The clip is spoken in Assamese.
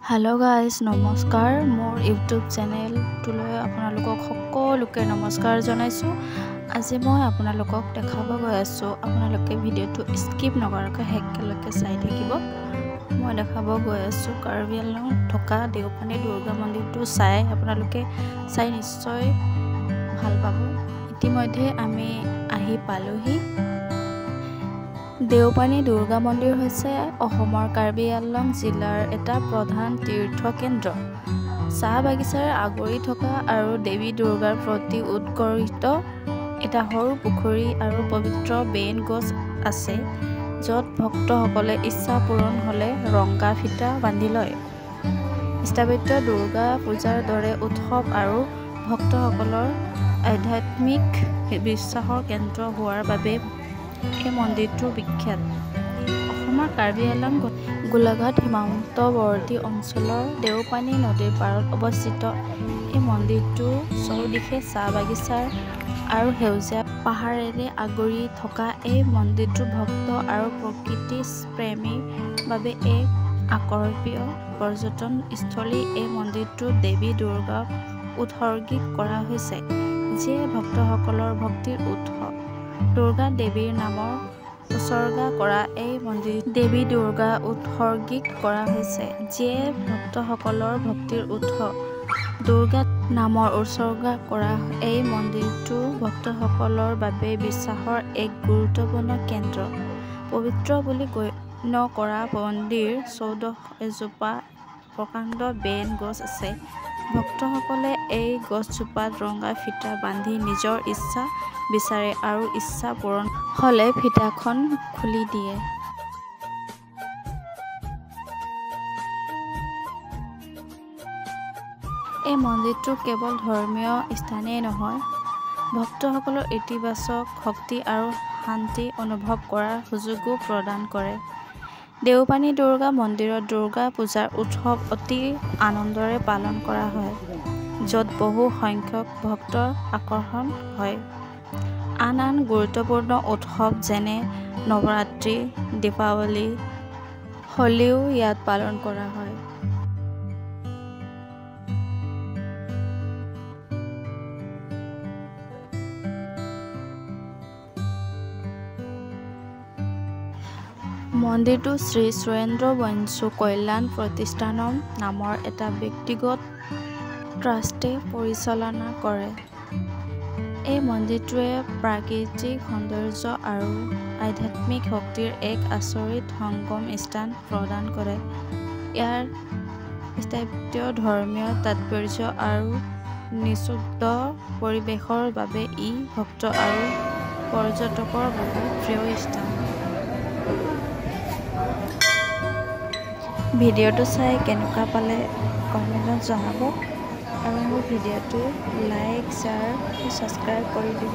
हेलो गाइस नमस्कार मोर यूट्यूब चैनल तुলৈ আপোনালোকক সকলোকে নমস্কাৰ জনাইছো। আজি মই আপোনালোকক দেখাব গৈ আছো। আপোনালোকে ভিডিওটো স্কিপ নকৰাকৈ শেষলৈকে চাই থাকিব। মই দেখাব গৈ আছো কাৰ্বি আংলং থকা দেওপানী দুৰ্গা মন্দিৰটো আপোনালোকে চাই নিশ্চয় ভাল পাব। ইতিমধ্যে আমি আহি পালোহি। দেওপানী দুৰ্গা মন্দিৰ হৈছে অসমৰ কাৰ্বি আংলং জিলাৰ এটা প্ৰধান তীৰ্থ কেন্দ্ৰ। চাহ বাগিচাৰ আগৰি থকা আৰু দেৱী দুৰ্গাৰ প্ৰতি উৎকৰ্ষিত এটা সৰু পুখুৰী আৰু পবিত্ৰ বেন গছ আছে, য'ত ভক্তসকলে ইচ্ছা পূৰণ হ'লে ৰংগা ফিটা বান্ধি লয়। স্থাপত্য দুৰ্গা পূজাৰ দৰে উৎসৱ আৰু ভক্তসকলৰ আধ্যাত্মিক বিশ্বাসৰ কেন্দ্ৰ হোৱাৰ বাবে এই মন্দিৰটো বিখ্যাত। অসমৰ কাৰ্বি আংলং গোলাঘাট সীমান্তৱৰ্তী অঞ্চলৰ দেওপানী নদীৰ পাৰত অৱস্থিত এই মন্দিৰটো চৌদিশে চাহ বাগিচাৰ আৰু সেউজীয়া পাহাৰেৰে আগুৰি থকা এই মন্দিৰটো ভক্ত আৰু প্ৰকৃতি প্ৰেমীৰ বাবে এক আকৰ্ষণীয় পৰ্যটন স্থলী। এই মন্দিৰটো দেৱী দুৰ্গাক উৎসৰ্গিত কৰা হৈছে, যিয়ে ভক্তসকলৰ ভক্তিৰ উৎস। দুৰ্গা দেৱীৰ নামৰ উৎসৰ্গা কৰা এই মন্দিৰ দেৱী দুৰ্গা উৎসৰ্গিত কৰা হৈছে, যিয়ে ভক্তসকলৰ ভক্তিৰ উৎস। দুৰ্গা নামৰ উৎসৰ্গা কৰা এই মন্দিৰটো ভক্তসকলৰ বাবে বিশ্বাসৰ এক গুৰুত্বপূৰ্ণ কেন্দ্ৰ। পবিত্ৰ বুলি গণ্য কৰা মন্দিৰ 14 এজোপা প্ৰকাণ্ড বেন গছ আছে। ভক্তসকলে এই গছজোপাত ৰঙা ফিটা বান্ধি নিজৰ ইচ্ছা বিচাৰে আৰু ইচ্ছা পূৰণ হ'লে ফিটাখন খুলি দিয়ে। এই মন্দিৰটো কেৱল ধৰ্মীয় স্থানেই নহয়, ভক্তসকলৰ ইতিবাচক শক্তি আৰু শান্তি অনুভৱ কৰাৰ সুযোগো প্ৰদান কৰে। দেওপানী দুৰ্গা মন্দিৰত দুৰ্গা পূজাৰ উৎসৱ অতি আনন্দৰে পালন কৰা হয়, য'ত বহু সংখ্যক ভক্তৰ আকৰ্ষণ হয়। আন গুৰুত্বপূৰ্ণ উৎসৱ যেনে নৱৰাত্ৰি, দীপাৱলী, হোলীও ইয়াত পালন কৰা হয়। মন্দিৰটো শ্ৰী সুৰেন্দ্ৰ বঞ্চু কল্যাণ প্ৰতিষ্ঠানম নামৰ এটা ব্যক্তিগত ট্ৰাষ্টে পৰিচালনা কৰে। এই মন্দিৰটোৱে প্ৰাকৃতিক সৌন্দৰ্য আৰু আধ্যাত্মিক শক্তিৰ এক আচৰিত সংগম স্থান প্ৰদান কৰে। ইয়াৰ স্থাপত্য, ধৰ্মীয় তাৎপৰ্য আৰু নিস্তব্ধ পৰিৱেশৰ বাবে ই ভক্ত আৰু পৰ্যটকৰ বাবে প্ৰিয় স্থান। ভিডিঅ'টো চাই কেনেকুৱা পালে কমেণ্টত জনাব আৰু মোৰ ভিডিঅ'টো লাইক, শ্বেয়াৰ আৰু ছাবস্ক্ৰাইব কৰি দিব।